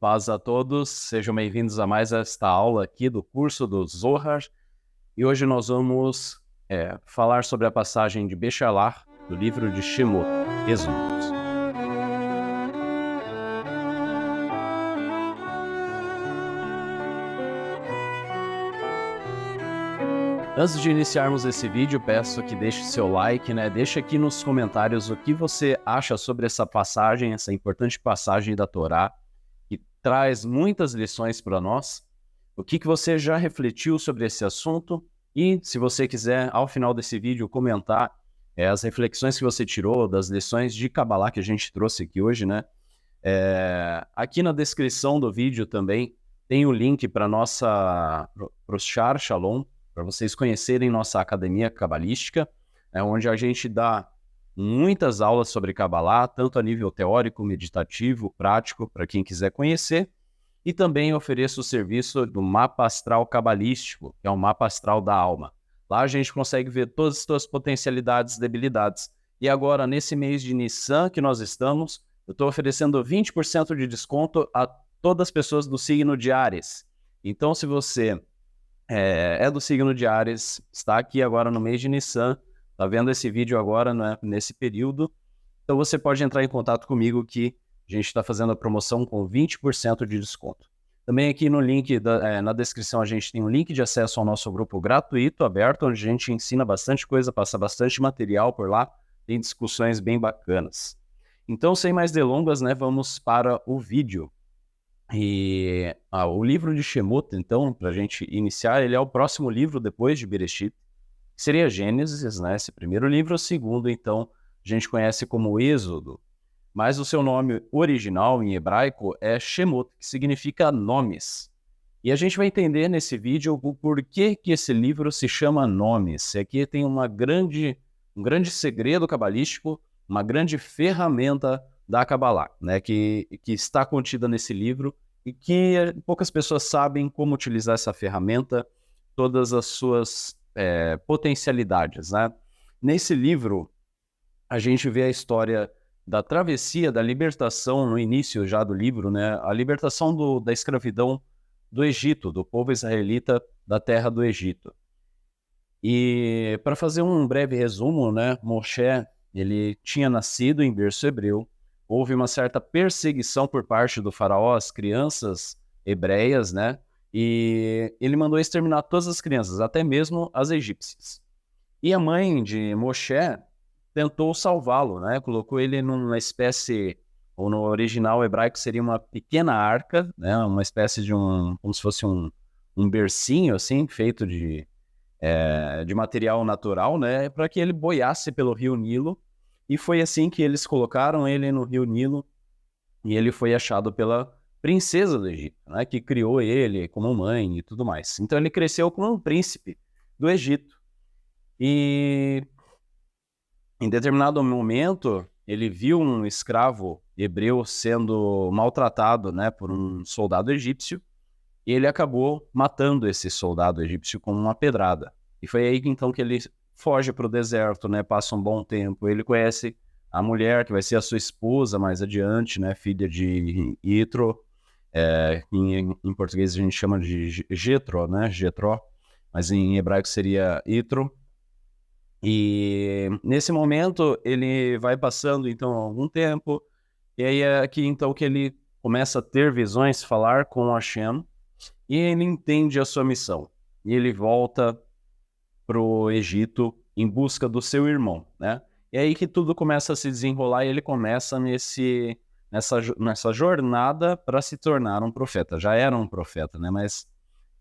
paz a todos, sejam bem-vindos a mais esta aula aqui do curso do Zohar. E hoje nós vamos falar sobre a passagem de Beshalach, do livro de Shemot, Êxodos. Antes de iniciarmos esse vídeo, peço que deixe seu like, Deixa aqui nos comentários o que você acha sobre essa passagem, essa importante passagem da Torá, que traz muitas lições para nós. O que você já refletiu sobre esse assunto? E se você quiser, ao final desse vídeo, comentar as reflexões que você tirou das lições de Kabbalah que a gente trouxe aqui hoje, aqui na descrição do vídeo também tem o link para o Shar Shalom, para vocês conhecerem nossa academia cabalística, onde a gente dá muitas aulas sobre Kabbalah, tanto a nível teórico, meditativo, prático, para quem quiser conhecer, e também ofereço o serviço do mapa astral cabalístico, que é o mapa astral da alma. Lá a gente consegue ver todas as suas potencialidades e debilidades. E agora, nesse mês de Nissan que nós estamos, eu estou oferecendo 20% de desconto a todas as pessoas do signo de Áries. Então, se você é do signo de Áries, está aqui agora no mês de Nissan, está vendo esse vídeo agora, nesse período, então você pode entrar em contato comigo que a gente está fazendo a promoção com 20% de desconto. Também aqui no link, na descrição, a gente tem um link de acesso ao nosso grupo gratuito, aberto, onde a gente ensina bastante coisa, passa bastante material por lá, tem discussões bem bacanas. Então, sem mais delongas, vamos para o vídeo. E o livro de Shemot, então, para a gente iniciar, ele é o próximo livro depois de Bereshit, que seria Gênesis, esse primeiro livro. O segundo, então, a gente conhece como Êxodo, mas o seu nome original em hebraico é Shemot, que significa nomes. E a gente vai entender nesse vídeo o porquê que esse livro se chama Nomes. Aqui tem um grande segredo cabalístico, uma grande ferramenta da Kabbalah, que está contida nesse livro e que poucas pessoas sabem como utilizar essa ferramenta, todas as suas potencialidades. Nesse livro, a gente vê a história da travessia, da libertação, no início já do livro, a libertação da escravidão do Egito, do povo israelita da terra do Egito. E para fazer um breve resumo, Moshe, ele tinha nascido em berço hebreu. Houve uma certa perseguição por parte do faraó às crianças hebreias, e ele mandou exterminar todas as crianças, até mesmo as egípcias. E a mãe de Moshe tentou salvá-lo, colocou ele numa espécie, ou no original hebraico seria uma pequena arca, uma espécie de como se fosse um bercinho, assim, feito de material natural, para que ele boiasse pelo rio Nilo. E foi assim que eles colocaram ele no rio Nilo, e ele foi achado pela princesa do Egito, que criou ele como mãe e tudo mais. Então ele cresceu como um príncipe do Egito. E em determinado momento, ele viu um escravo hebreu sendo maltratado, por um soldado egípcio, e ele acabou matando esse soldado egípcio com uma pedrada. E foi aí então que ele foge para o deserto, passa um bom tempo. Ele conhece a mulher que vai ser a sua esposa mais adiante, filha de Itro. Em português a gente chama de Jetro, Jetró, mas em hebraico seria Itro. E nesse momento ele vai passando então algum tempo, e aí é aqui então que ele começa a ter visões, falar com Hashem, e ele entende a sua missão. E ele volta para o Egito em busca do seu irmão, E aí que tudo começa a se desenrolar, e ele começa nessa jornada para se tornar um profeta. Já era um profeta, mas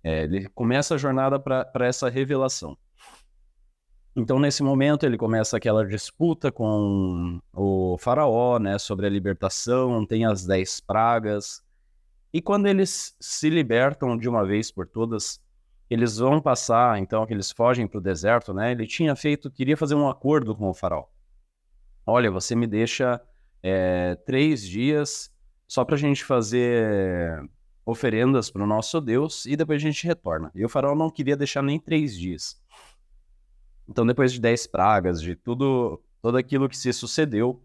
ele começa a jornada para essa revelação. Então, nesse momento, ele começa aquela disputa com o faraó, sobre a libertação, tem as 10 pragas. E quando eles se libertam de uma vez por todas, eles vão passar, então, que eles fogem para o deserto, Ele queria fazer um acordo com o faraó. Olha, você me deixa 3 dias só para a gente fazer oferendas para o nosso Deus e depois a gente retorna. E o faraó não queria deixar nem 3 dias. Então, depois de 10 pragas, de tudo aquilo que se sucedeu,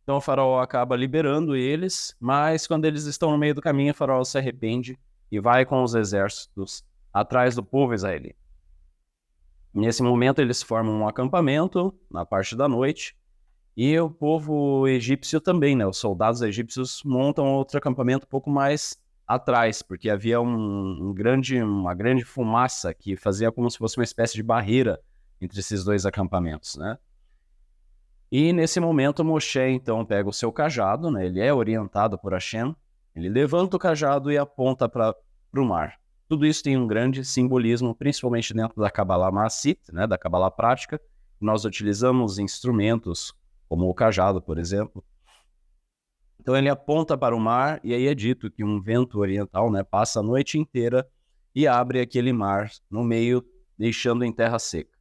Então o faraó acaba liberando eles, mas quando eles estão no meio do caminho, o faraó se arrepende e vai com os exércitos atrás do povo israelita. Nesse momento eles formam um acampamento na parte da noite e o povo egípcio também, né? Os soldados egípcios montam outro acampamento um pouco mais atrás, porque havia uma grande fumaça que fazia como se fosse uma espécie de barreira entre esses dois acampamentos, né? E nesse momento Moshe então pega o seu cajado, né? Ele é orientado por Hashem, ele levanta o cajado e aponta para o mar. Tudo isso tem um grande simbolismo, principalmente dentro da Kabbalah Maasit, né? Da Kabbalah prática. Nós utilizamos instrumentos como o cajado, por exemplo. Então ele aponta para o mar e aí é dito que um vento oriental, né, passa a noite inteira e abre aquele mar no meio, deixando em terra seca.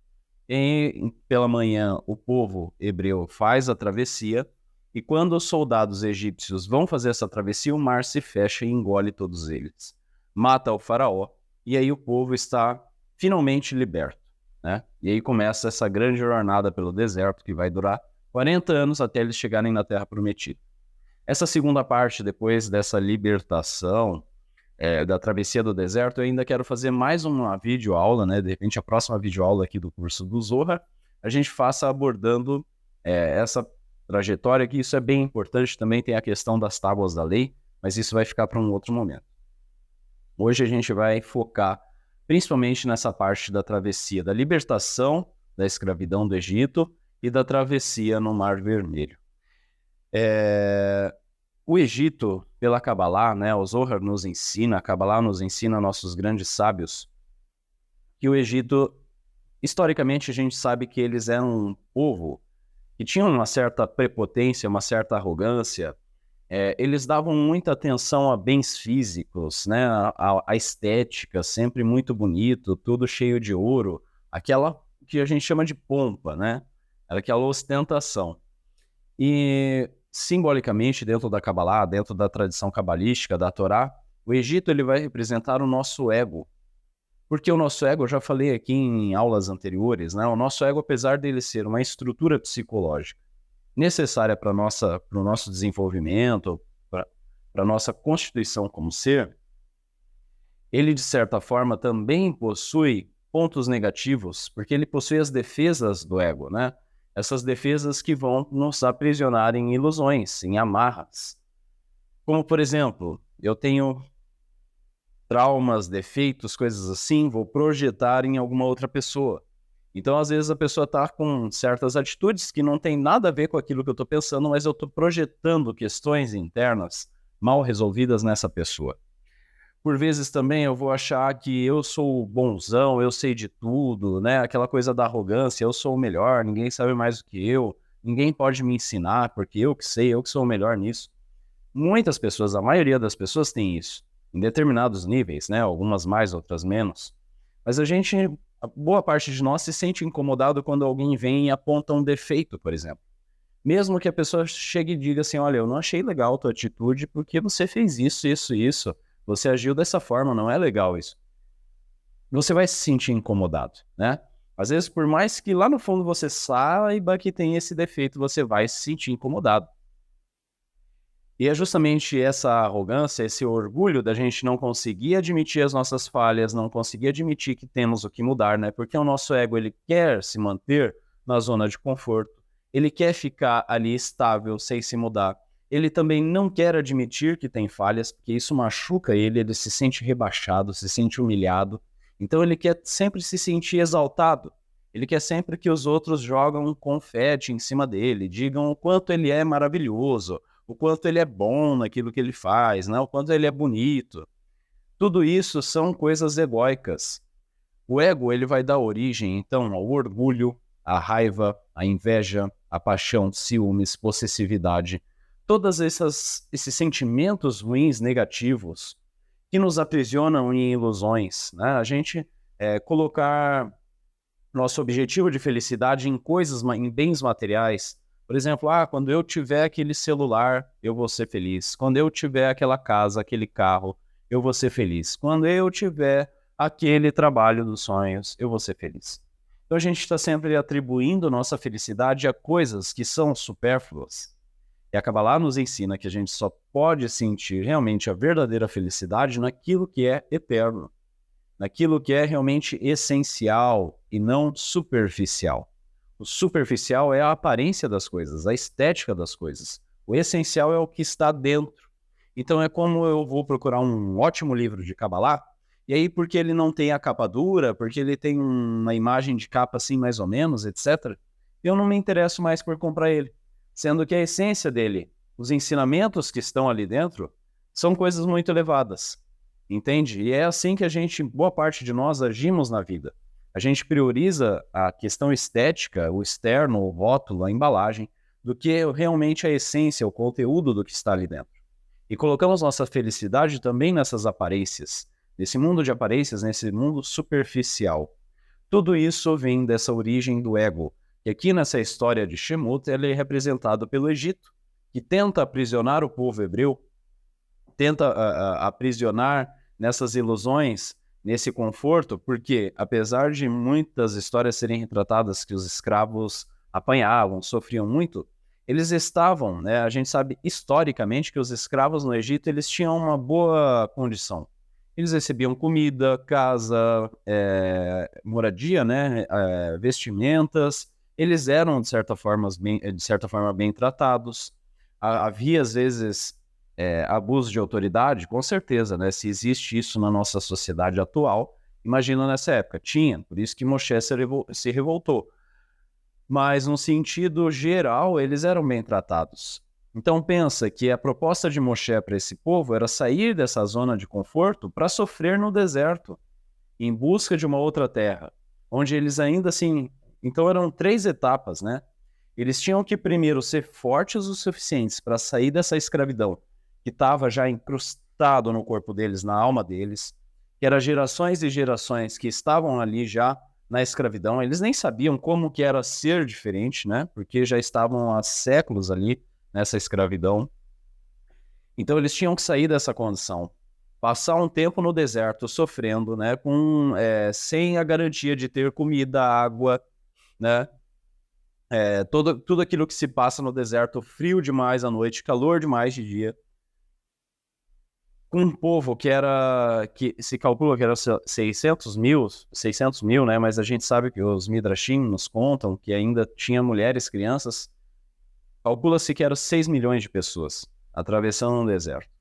E pela manhã o povo hebreu faz a travessia e quando os soldados egípcios vão fazer essa travessia, o mar se fecha e engole todos eles. Mata o faraó e aí o povo está finalmente liberto, né? E aí começa essa grande jornada pelo deserto que vai durar 40 anos até eles chegarem na Terra Prometida. Essa segunda parte, depois dessa libertação, da travessia do deserto, eu ainda quero fazer mais uma videoaula, né? De repente a próxima videoaula aqui do curso do Zohar, a gente faça abordando essa trajetória, que isso é bem importante, também tem a questão das tábuas da lei, mas isso vai ficar para um outro momento. Hoje a gente vai focar principalmente nessa parte da travessia, da libertação da escravidão do Egito e da travessia no Mar Vermelho. O Egito, pela Kabbalah, né, o Zohar nos ensina, a Kabbalah nos ensina, nossos grandes sábios, que o Egito, historicamente, a gente sabe que eles eram um povo que tinha uma certa prepotência, uma certa arrogância. Eles davam muita atenção a bens físicos, né, a estética, sempre muito bonito, tudo cheio de ouro, aquela que a gente chama de pompa, né, era aquela ostentação. E simbolicamente, dentro da Kabbalah, dentro da tradição cabalística, da Torá, o Egito ele vai representar o nosso ego. Porque o nosso ego, eu já falei aqui em aulas anteriores, né? O nosso ego, apesar dele ser uma estrutura psicológica necessária para o nosso desenvolvimento, para a nossa constituição como ser, ele, de certa forma, também possui pontos negativos, porque ele possui as defesas do ego, né? Essas defesas que vão nos aprisionar em ilusões, em amarras. Como, por exemplo, eu tenho traumas, defeitos, coisas assim, vou projetar em alguma outra pessoa. Então, às vezes, a pessoa está com certas atitudes que não tem nada a ver com aquilo que eu estou pensando, mas eu estou projetando questões internas mal resolvidas nessa pessoa. Por vezes também eu vou achar que eu sou o bonzão, eu sei de tudo, né? Aquela coisa da arrogância, eu sou o melhor, ninguém sabe mais do que eu, ninguém pode me ensinar, porque eu que sei, eu que sou o melhor nisso. Muitas pessoas, a maioria das pessoas tem isso, em determinados níveis, né? Algumas mais, outras menos. Mas a boa parte de nós se sente incomodado quando alguém vem e aponta um defeito, por exemplo. Mesmo que a pessoa chegue e diga assim, olha, eu não achei legal a tua atitude porque você fez isso, isso, isso. Você agiu dessa forma, não é legal isso. Você vai se sentir incomodado, né? Às vezes, por mais que lá no fundo você saiba que tem esse defeito, você vai se sentir incomodado. E é justamente essa arrogância, esse orgulho da gente não conseguir admitir as nossas falhas, não conseguir admitir que temos o que mudar, né? Porque o nosso ego, ele quer se manter na zona de conforto, ele quer ficar ali estável, sem se mudar. Ele também não quer admitir que tem falhas, porque isso machuca ele se sente rebaixado, se sente humilhado. Então ele quer sempre se sentir exaltado. Ele quer sempre que os outros jogam um confete em cima dele, digam o quanto ele é maravilhoso, o quanto ele é bom naquilo que ele faz, né? O quanto ele é bonito. Tudo isso são coisas egóicas. O ego ele vai dar origem, então, ao orgulho, à raiva, à inveja, à paixão, ciúmes, possessividade. Todos esses sentimentos ruins, negativos, que nos aprisionam em ilusões, né? A gente colocar nosso objetivo de felicidade em coisas, em bens materiais. Por exemplo, quando eu tiver aquele celular, eu vou ser feliz. Quando eu tiver aquela casa, aquele carro, eu vou ser feliz. Quando eu tiver aquele trabalho dos sonhos, eu vou ser feliz. Então a gente está sempre atribuindo nossa felicidade a coisas que são supérfluas. E a Kabbalah nos ensina que a gente só pode sentir realmente a verdadeira felicidade naquilo que é eterno, naquilo que é realmente essencial e não superficial. O superficial é a aparência das coisas, a estética das coisas. O essencial é o que está dentro. Então é como eu vou procurar um ótimo livro de Kabbalah, e aí porque ele não tem a capa dura, porque ele tem uma imagem de capa assim mais ou menos, etc., eu não me interesso mais por comprar ele. Sendo que a essência dele, os ensinamentos que estão ali dentro, são coisas muito elevadas. Entende? E é assim que a gente, boa parte de nós, agimos na vida. A gente prioriza a questão estética, o externo, o rótulo, a embalagem, do que realmente a essência, o conteúdo do que está ali dentro. E colocamos nossa felicidade também nessas aparências, nesse mundo de aparências, nesse mundo superficial. Tudo isso vem dessa origem do ego. E aqui nessa história de Shemut, ele é representado pelo Egito, que tenta aprisionar o povo hebreu, tenta aprisionar nessas ilusões, nesse conforto, porque apesar de muitas histórias serem retratadas que os escravos apanhavam, sofriam muito, eles estavam, né, a gente sabe historicamente que os escravos no Egito eles tinham uma boa condição. Eles recebiam comida, casa, moradia, né, vestimentas, eles eram de certa forma bem tratados. Havia às vezes abuso de autoridade, com certeza, né? Se existe isso na nossa sociedade atual, imagina nessa época. Tinha, por isso que Moshe se revoltou. Mas, no sentido geral, eles eram bem tratados. Então, pensa que a proposta de Moshe para esse povo era sair dessa zona de conforto para sofrer no deserto, em busca de uma outra terra, onde eles ainda assim... Então, eram 3 etapas, né? Eles tinham que primeiro ser fortes o suficientes para sair dessa escravidão, que estava já incrustado no corpo deles, na alma deles, que eram gerações e gerações que estavam ali já na escravidão. Eles nem sabiam como que era ser diferente, né? Porque já estavam há séculos ali nessa escravidão. Então eles tinham que sair dessa condição, passar um tempo no deserto sofrendo, né? Sem a garantia de ter comida, água, né? Tudo aquilo que se passa no deserto, frio demais à noite, calor demais de dia. Com um povo que se calcula que era 600 mil, né? Mas a gente sabe que os Midrashim nos contam que ainda tinha mulheres, crianças. Calcula-se que eram 6 milhões de pessoas atravessando um deserto.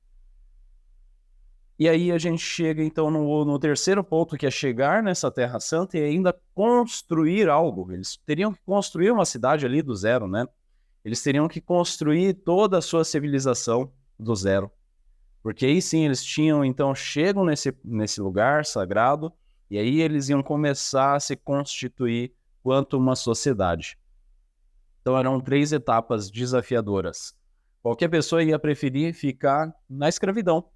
E aí a gente chega então no terceiro ponto, que é chegar nessa Terra Santa e ainda construir algo. Eles teriam que construir uma cidade ali do zero, né? Eles teriam que construir toda a sua civilização do zero. Porque aí sim eles chegam nesse lugar sagrado, e aí eles iam começar a se constituir quanto uma sociedade. Então eram 3 etapas desafiadoras. Qualquer pessoa ia preferir ficar na escravidão,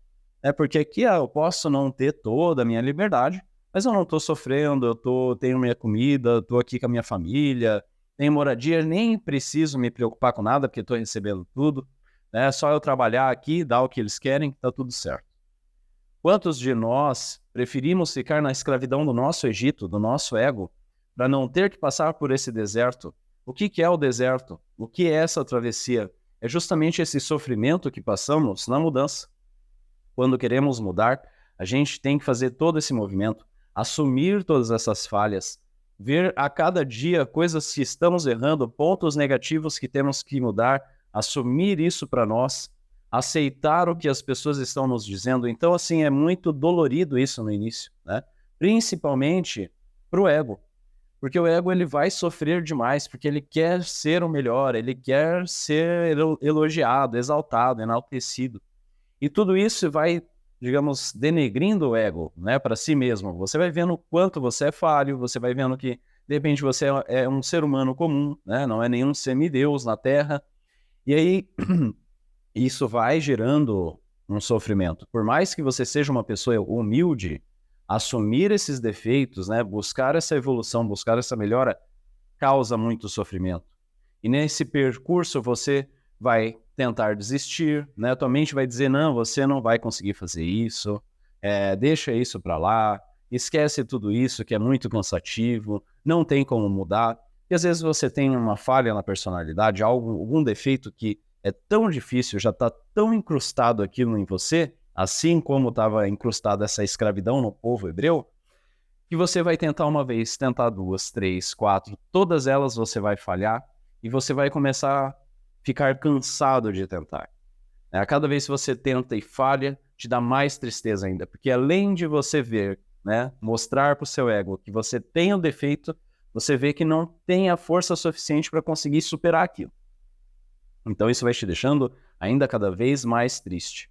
né? Porque aqui eu posso não ter toda a minha liberdade, mas eu não estou sofrendo, tenho minha comida, estou aqui com a minha família, tenho moradia, nem preciso me preocupar com nada, porque estou recebendo tudo. É só eu trabalhar aqui, dar o que eles querem, tá tudo certo. Quantos de nós preferimos ficar na escravidão do nosso Egito, do nosso ego, para não ter que passar por esse deserto? O que é o deserto? O que é essa travessia? É justamente esse sofrimento que passamos na mudança. Quando queremos mudar, a gente tem que fazer todo esse movimento, assumir todas essas falhas, ver a cada dia coisas que estamos errando, pontos negativos que temos que mudar, assumir isso para nós, aceitar o que as pessoas estão nos dizendo. Então, assim, é muito dolorido isso no início, né? Principalmente para o ego. Porque o ego ele vai sofrer demais, porque ele quer ser o melhor, ele quer ser elogiado, exaltado, enaltecido. E tudo isso vai, digamos, denegrindo o ego, né, para si mesmo. Você vai vendo o quanto você é falho, você vai vendo que, de repente, você é um ser humano comum, né, não é nenhum semideus na Terra. E aí, isso vai gerando um sofrimento. Por mais que você seja uma pessoa humilde, assumir esses defeitos, né, buscar essa evolução, buscar essa melhora, causa muito sofrimento. E nesse percurso você vai tentar desistir, né? Tua mente vai dizer, não, você não vai conseguir fazer isso, deixa isso para lá, esquece tudo isso que é muito cansativo, não tem como mudar. E às vezes você tem uma falha na personalidade, algum defeito que é tão difícil, já está tão incrustado aquilo em você, assim como estava incrustada essa escravidão no povo hebreu, que você vai tentar uma vez, tentar duas, três, quatro, todas elas você vai falhar e você vai começar a ficar cansado de tentar. A cada vez que você tenta e falha, te dá mais tristeza ainda, porque além de você ver, né, mostrar para o seu ego que você tem o defeito, você vê que não tem a força suficiente para conseguir superar aquilo. Então isso vai te deixando ainda cada vez mais triste.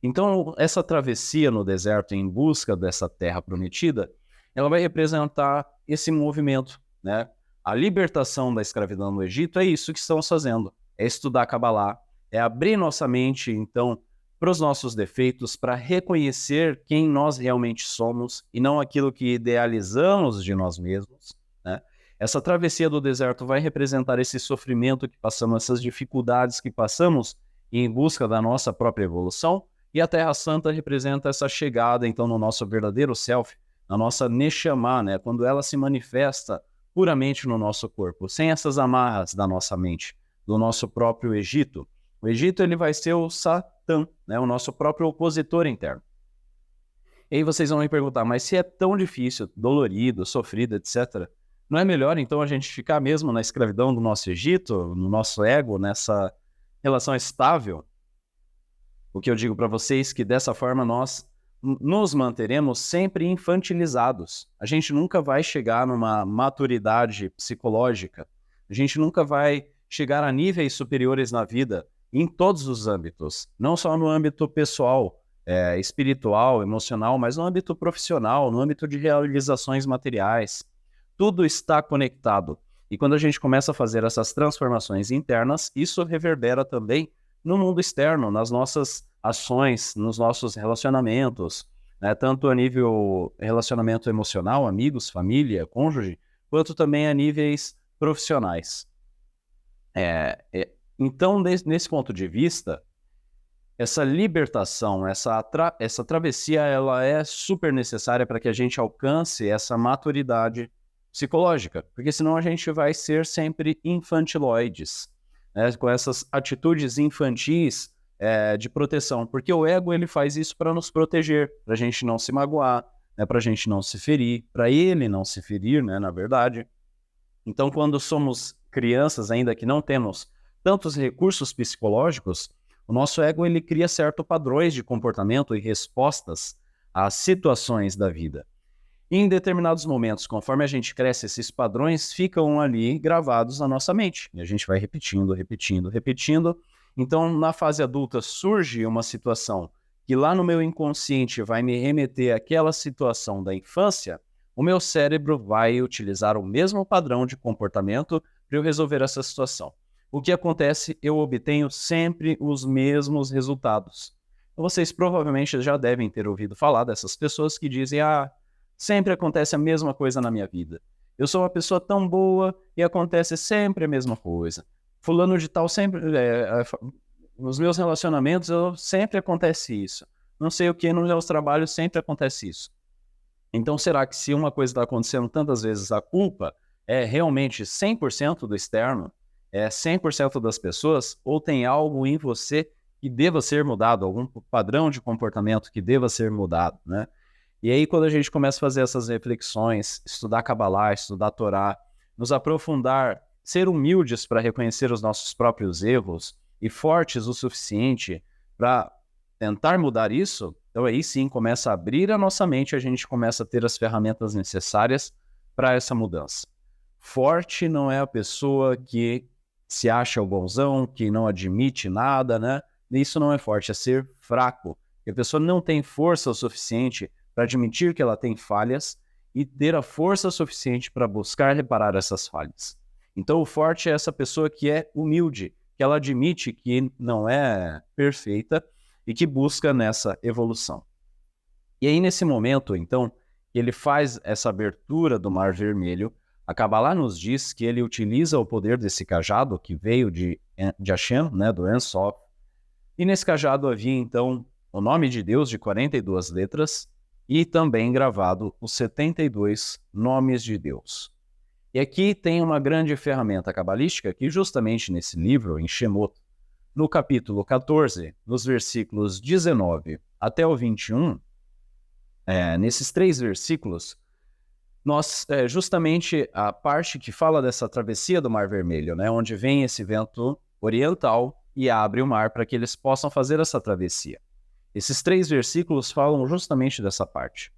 Então essa travessia no deserto em busca dessa terra prometida, ela vai representar esse movimento, né? A libertação da escravidão no Egito é isso que estamos fazendo, é estudar Cabalá, é abrir nossa mente, então, para os nossos defeitos, para reconhecer quem nós realmente somos e não aquilo que idealizamos de nós mesmos, né? Essa travessia do deserto vai representar esse sofrimento que passamos, essas dificuldades que passamos em busca da nossa própria evolução, e a Terra Santa representa essa chegada, então, no nosso verdadeiro self, na nossa Neshama, né? Quando ela se manifesta puramente no nosso corpo, sem essas amarras da nossa mente, do nosso próprio Egito. O Egito ele vai ser o Satã, né? O nosso próprio opositor interno. E aí vocês vão me perguntar, mas se é tão difícil, dolorido, sofrido, etc., não é melhor então a gente ficar mesmo na escravidão do nosso Egito, no nosso ego, nessa relação estável? O que eu digo para vocês é que dessa forma nós nos manteremos sempre infantilizados. A gente nunca vai chegar numa maturidade psicológica. A gente nunca vai chegar a níveis superiores na vida em todos os âmbitos. Não só no âmbito pessoal, espiritual, emocional, mas no âmbito profissional, no âmbito de realizações materiais. Tudo está conectado. E quando a gente começa a fazer essas transformações internas, isso reverbera também no mundo externo, nas nossas ações, nos nossos relacionamentos, né? Tanto a nível relacionamento emocional, amigos, família, cônjuge, quanto também a níveis profissionais. Então, nesse ponto de vista, essa libertação, essa travessia, ela é super necessária para que a gente alcance essa maturidade psicológica, porque senão a gente vai ser sempre infantiloides, né, com essas atitudes infantis de proteção, porque o ego ele faz isso para nos proteger, para a gente não se magoar, né, para a gente não se ferir, para ele não se ferir, né, na verdade. Então, quando somos crianças ainda que não temos tantos recursos psicológicos, o nosso ego ele cria certos padrões de comportamento e respostas às situações da vida. E em determinados momentos, conforme a gente cresce, esses padrões ficam ali gravados na nossa mente. E a gente vai repetindo, repetindo, repetindo. Então, na fase adulta, surge uma situação que lá no meu inconsciente vai me remeter àquela situação da infância, o meu cérebro vai utilizar o mesmo padrão de comportamento para eu resolver essa situação. O que acontece? Eu obtenho sempre os mesmos resultados. Vocês provavelmente já devem ter ouvido falar dessas pessoas que dizem: sempre acontece a mesma coisa na minha vida. Eu sou uma pessoa tão boa e acontece sempre a mesma coisa. Fulano de tal sempre... nos meus relacionamentos sempre acontece isso. Não sei o que, nos meus trabalhos sempre acontece isso. Então será que se uma coisa está acontecendo tantas vezes, a culpa é realmente 100% do externo? É 100% das pessoas? Ou tem algo em você que deva ser mudado? Algum padrão de comportamento que deva ser mudado, né? E aí, quando a gente começa a fazer essas reflexões, estudar Cabalá, estudar Torá, nos aprofundar, ser humildes para reconhecer os nossos próprios erros e fortes o suficiente para tentar mudar isso, então aí sim começa a abrir a nossa mente, a gente começa a ter as ferramentas necessárias para essa mudança. Forte não é a pessoa que se acha o bonzão, que não admite nada, né? Isso não é forte, é ser fraco. E a pessoa não tem força o suficiente para admitir que ela tem falhas e ter a força suficiente para buscar reparar essas falhas. Então o forte é essa pessoa que é humilde, que ela admite que não é perfeita e que busca nessa evolução. E aí nesse momento, então, ele faz essa abertura do Mar Vermelho. A Cabalá nos diz que ele utiliza o poder desse cajado que veio de Hashem, né, do En Sof. E nesse cajado havia então o nome de Deus de 42 letras, e também gravado os 72 nomes de Deus. E aqui tem uma grande ferramenta cabalística que justamente nesse livro, em Shemot, no capítulo 14, nos versículos 19 até o 21, nesses 3 versículos, justamente a parte que fala dessa travessia do Mar Vermelho, né, onde vem esse vento oriental e abre o mar para que eles possam fazer essa travessia. Esses 3 versículos falam justamente dessa parte.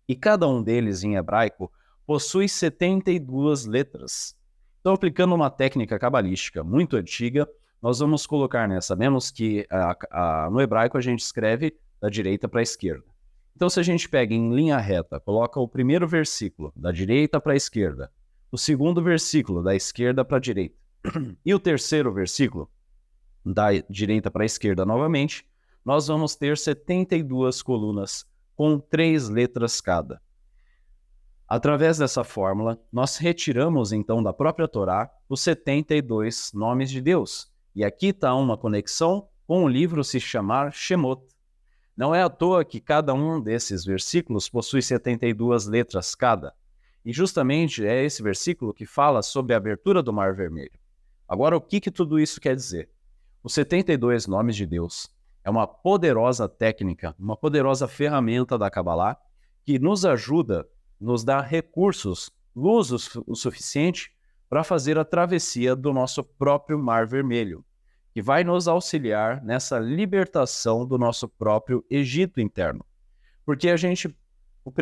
E cada um deles, em hebraico, possui 72 letras. Então, aplicando uma técnica cabalística muito antiga, nós vamos colocar, né? Sabemos que no hebraico a gente escreve da direita para a esquerda. Então, se a gente pega em linha reta, coloca o primeiro versículo da direita para a esquerda, o segundo versículo da esquerda para a direita, e o terceiro versículo da direita para a esquerda novamente, nós vamos ter 72 colunas com 3 letras cada. Através dessa fórmula, nós retiramos então da própria Torá os 72 nomes de Deus. E aqui está uma conexão com o livro se chamar Shemot. Não é à toa que cada um desses versículos possui 72 letras cada. E justamente é esse versículo que fala sobre a abertura do Mar Vermelho. Agora, o que tudo isso quer dizer? Os 72 nomes de Deus é uma poderosa técnica, uma poderosa ferramenta da Kabbalah que nos ajuda, nos dá recursos, luz o suficiente para fazer a travessia do nosso próprio Mar Vermelho, que vai nos auxiliar nessa libertação do nosso próprio Egito interno. Porque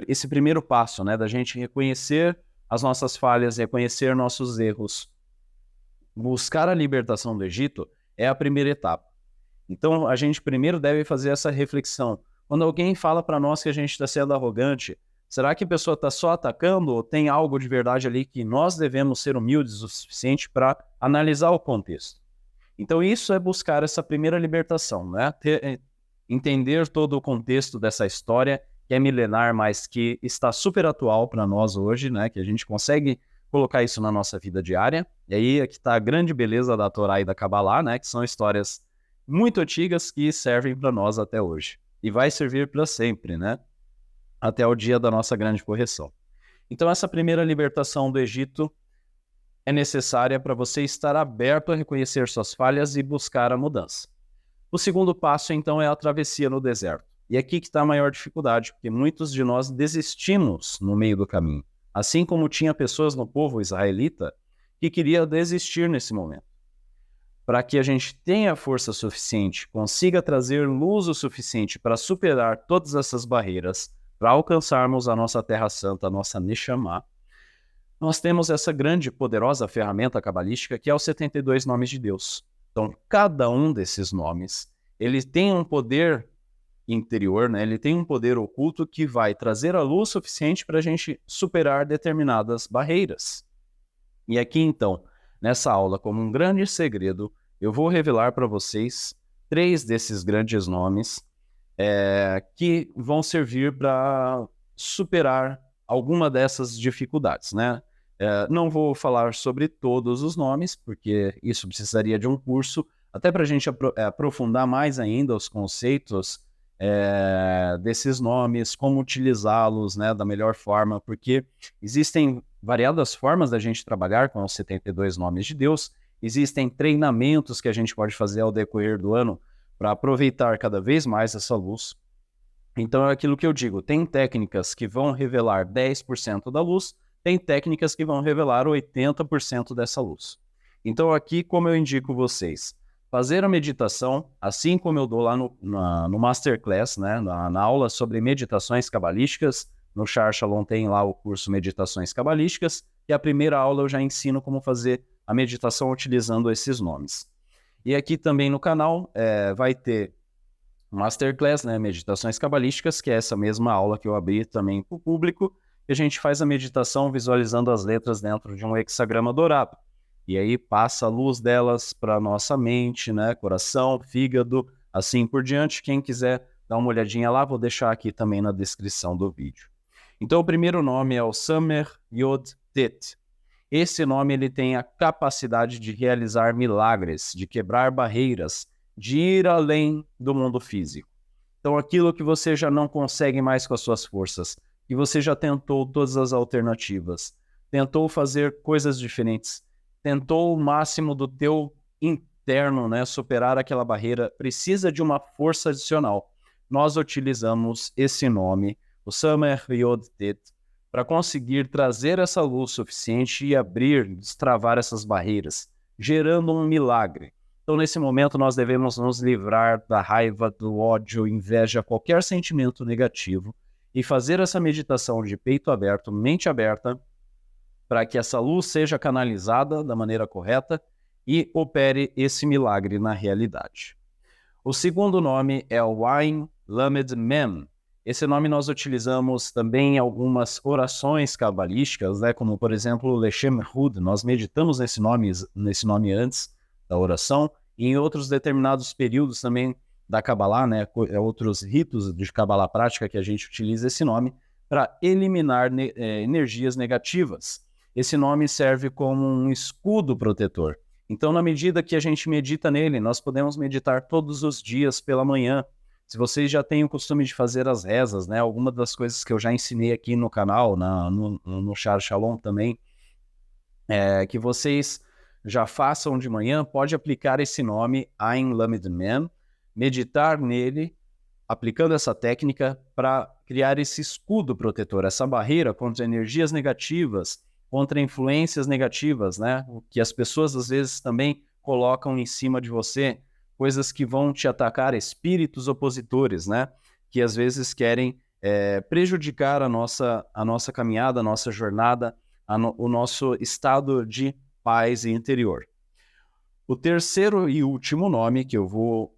esse primeiro passo, né, da gente reconhecer as nossas falhas, reconhecer nossos erros, buscar a libertação do Egito, é a primeira etapa. Então, a gente primeiro deve fazer essa reflexão. Quando alguém fala para nós que a gente está sendo arrogante, será que a pessoa está só atacando ou tem algo de verdade ali que nós devemos ser humildes o suficiente para analisar o contexto? Então, isso é buscar essa primeira libertação, né? Entender todo o contexto dessa história, que é milenar, mas que está super atual para nós hoje, né? Que a gente consegue colocar isso na nossa vida diária. E aí aqui está a grande beleza da Torá e da Kabbalah, né? Que são histórias muito antigas que servem para nós até hoje. E vai servir para sempre, né? Até o dia da nossa grande correção. Então, essa primeira libertação do Egito é necessária para você estar aberto a reconhecer suas falhas e buscar a mudança. O segundo passo, então, é a travessia no deserto. E aqui que está a maior dificuldade, porque muitos de nós desistimos no meio do caminho. Assim como tinha pessoas no povo israelita que queriam desistir nesse momento. Para que a gente tenha força suficiente, consiga trazer luz o suficiente para superar todas essas barreiras, para alcançarmos a nossa Terra Santa, a nossa Neshama, nós temos essa grande e poderosa ferramenta cabalística que é os 72 nomes de Deus. Então, cada um desses nomes, ele tem um poder interior, né? Ele tem um poder oculto que vai trazer a luz suficiente para a gente superar determinadas barreiras. E aqui, então, nessa aula, como um grande segredo, eu vou revelar para vocês 3 desses grandes nomes que vão servir para superar alguma dessas dificuldades, né? Não vou falar sobre todos os nomes, porque isso precisaria de um curso, até para a gente aprofundar mais ainda os conceitos desses nomes, como utilizá-los, né, da melhor forma, porque existem variadas formas da gente trabalhar com os 72 nomes de Deus, existem treinamentos que a gente pode fazer ao decorrer do ano para aproveitar cada vez mais essa luz. Então é aquilo que eu digo, tem técnicas que vão revelar 10% da luz, tem técnicas que vão revelar 80% dessa luz. Então aqui, como eu indico vocês, fazer a meditação, assim como eu dou lá no Masterclass, né, na aula sobre meditações cabalísticas, no Shar Shalom tem lá o curso Meditações Cabalísticas, e a primeira aula eu já ensino como fazer a meditação utilizando esses nomes. E aqui também no canal vai ter Masterclass, né, Meditações Cabalísticas, que é essa mesma aula que eu abri também para o público, e a gente faz a meditação visualizando as letras dentro de um hexagrama dourado. E aí passa a luz delas para a nossa mente, né, coração, fígado, assim por diante. Quem quiser dar uma olhadinha lá, vou deixar aqui também na descrição do vídeo. Então o primeiro nome é o Samer Yod Tet. Esse nome ele tem a capacidade de realizar milagres, de quebrar barreiras, de ir além do mundo físico. Então aquilo que você já não consegue mais com as suas forças, que você já tentou todas as alternativas, tentou fazer coisas diferentes, tentou o máximo do teu interno, né, superar aquela barreira, precisa de uma força adicional. Nós utilizamos esse nome, o Samer Yod Tet, para conseguir trazer essa luz suficiente e abrir, destravar essas barreiras, gerando um milagre. Então, nesse momento, nós devemos nos livrar da raiva, do ódio, inveja, qualquer sentimento negativo e fazer essa meditação de peito aberto, mente aberta, para que essa luz seja canalizada da maneira correta e opere esse milagre na realidade. O segundo nome é o Ain Lamed Mem. Esse nome nós utilizamos também em algumas orações cabalísticas, né? Como, por exemplo, Lechem Hud. Nós meditamos nesse nome antes da oração, e em outros determinados períodos também da Kabbalah, né? Outros ritos de Kabbalah prática que a gente utiliza esse nome para eliminar energias negativas. Esse nome serve como um escudo protetor. Então, na medida que a gente medita nele, nós podemos meditar todos os dias pela manhã. Se vocês já têm o costume de fazer as rezas, né? Alguma das coisas que eu já ensinei aqui no canal, no Shar Shalom também, que vocês já façam de manhã, pode aplicar esse nome, Ain Lamed Mem, meditar nele, aplicando essa técnica para criar esse escudo protetor, essa barreira contra energias negativas, contra influências negativas, né? Que as pessoas às vezes também colocam em cima de você, coisas que vão te atacar, espíritos opositores, né? Que às vezes querem prejudicar a nossa caminhada, a nossa jornada, o nosso estado de paz interior. O terceiro e último nome que eu vou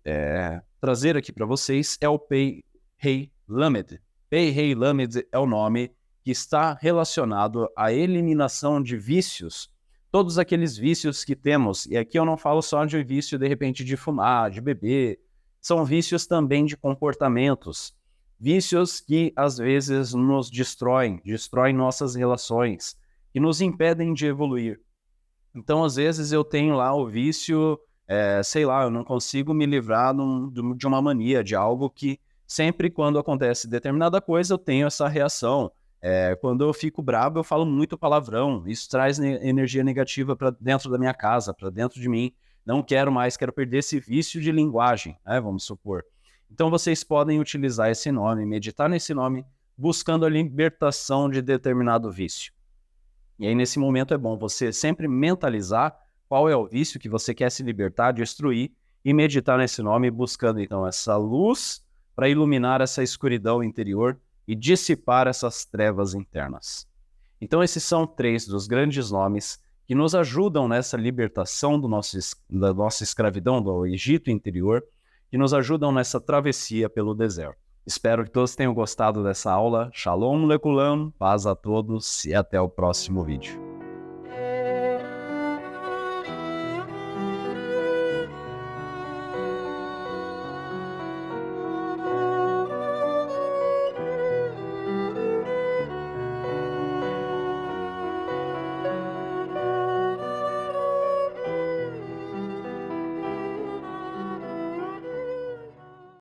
trazer aqui para vocês é o Pei Hei Lamed. Pei Hei Lamed é o nome que está relacionado à eliminação de vícios, todos aqueles vícios que temos, e aqui eu não falo só de vício de repente de fumar, de beber, são vícios também de comportamentos, vícios que às vezes nos destroem nossas relações, e nos impedem de evoluir. Então, às vezes eu tenho lá o vício, sei lá, eu não consigo me livrar de uma mania, de algo que sempre quando acontece determinada coisa eu tenho essa reação. Quando eu fico bravo, eu falo muito palavrão. Isso traz energia negativa para dentro da minha casa, para dentro de mim. Não quero mais, quero perder esse vício de linguagem, vamos supor. Então vocês podem utilizar esse nome, meditar nesse nome, buscando a libertação de determinado vício. E aí nesse momento é bom você sempre mentalizar qual é o vício que você quer se libertar, destruir, e meditar nesse nome, buscando então essa luz para iluminar essa escuridão interior e dissipar essas trevas internas. Então esses são 3 dos grandes nomes que nos ajudam nessa libertação da nossa escravidão do Egito interior, que nos ajudam nessa travessia pelo deserto. Espero que todos tenham gostado dessa aula. Shalom Lekulam, paz a todos e até o próximo vídeo.